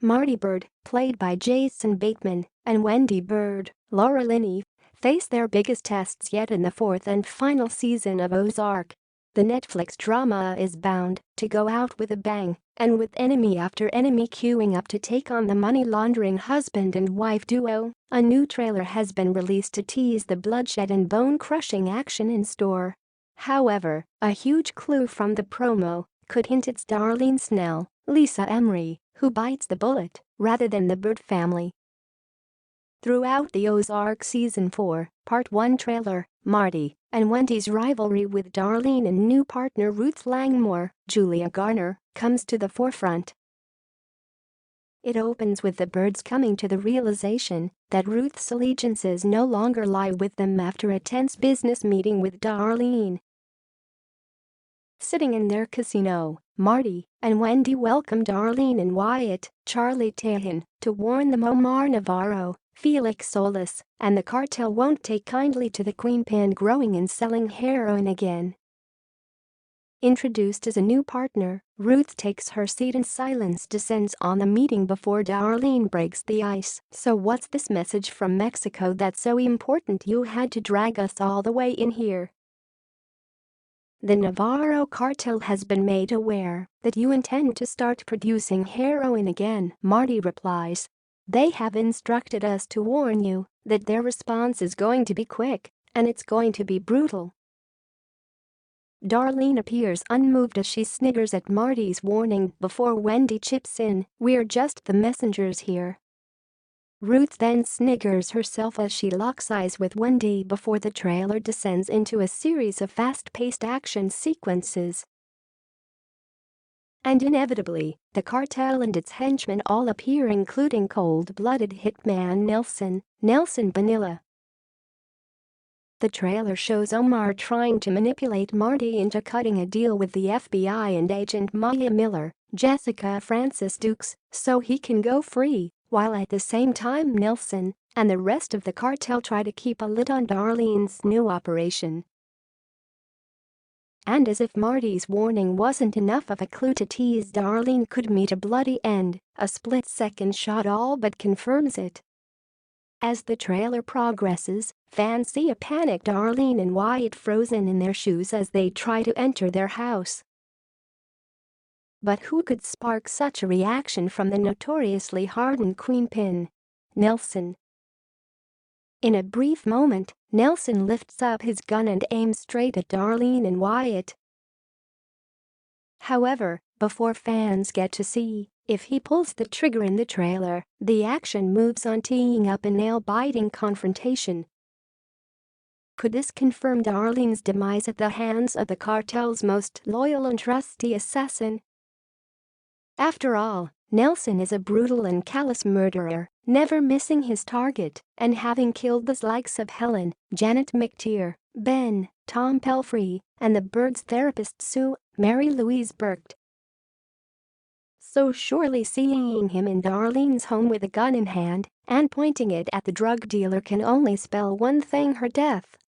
Marty Bird, played by Jason Bateman, and Wendy Bird, Laura Linney, face their biggest tests yet in the fourth and final season of Ozark. The Netflix drama is bound to go out with a bang, and with enemy after enemy queuing up to take on the money-laundering husband and wife duo, a new trailer has been released to tease the bloodshed and bone-crushing action in store. However, a huge clue from the promo could hint it's Darlene Snell, Lisa Emery, who bites the bullet, rather than the Bird family. Throughout the Ozark Season 4, Part 1 trailer, Marty and Wendy's rivalry with Darlene and new partner Ruth Langmore, Julia Garner, comes to the forefront. It opens with the Birds coming to the realization that Ruth's allegiances no longer lie with them after a tense business meeting with Darlene. Sitting in their casino, Marty and Wendy welcome Darlene and Wyatt, Charlie Tahan, to warn them Omar Navarro, Felix Solis, and the cartel won't take kindly to the Queenpin growing and selling heroin again. Introduced as a new partner, Ruth takes her seat and silence descends on the meeting before Darlene breaks the ice. "So what's this message from Mexico that's so important you had to drag us all the way in here?" "The Navarro cartel has been made aware that you intend to start producing heroin again," Marty replies. "They have instructed us to warn you that their response is going to be quick, and it's going to be brutal." Darlene appears unmoved as she sniggers at Marty's warning before Wendy chips in, "We're just the messengers here." Ruth then sniggers herself as she locks eyes with Wendy before the trailer descends into a series of fast-paced action sequences. And inevitably, the cartel and its henchmen all appear, including cold-blooded hitman Nelson Bonilla. The trailer shows Omar trying to manipulate Marty into cutting a deal with the FBI and Agent Maya Miller, Jessica Francis Dukes, so he can go free, while at the same time Nelson and the rest of the cartel try to keep a lid on Darlene's new operation. And as if Marty's warning wasn't enough of a clue to tease Darlene could meet a bloody end, a split-second shot all but confirms it. As the trailer progresses, fans see a panicked Darlene and Wyatt frozen in their shoes as they try to enter their house. But who could spark such a reaction from the notoriously hardened Queenpin? Nelson. In a brief moment, Nelson lifts up his gun and aims straight at Darlene and Wyatt. However, before fans get to see if he pulls the trigger in the trailer, the action moves on, teeing up a nail-biting confrontation. Could this confirm Darlene's demise at the hands of the cartel's most loyal and trusty assassin? After all, Nelson is a brutal and callous murderer, never missing his target and having killed the likes of Helen, Janet McTeer, Ben, Tom Pelfrey, and the Birds' therapist Sue, Mary Louise Burke. So surely seeing him in Darlene's home with a gun in hand and pointing it at the drug dealer can only spell one thing: her death.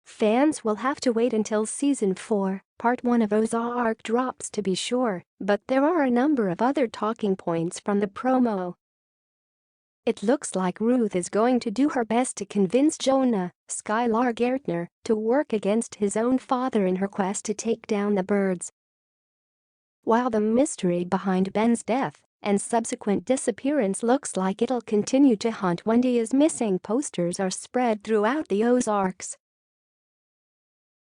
Fans will have to wait until Season 4, Part 1 of Ozark drops to be sure, but there are a number of other talking points from the promo. It looks like Ruth is going to do her best to convince Jonah, Skylar Gertner, to work against his own father in her quest to take down the Birds. While the mystery behind Ben's death and subsequent disappearance looks like it'll continue to haunt Wendy as missing posters are spread throughout the Ozarks.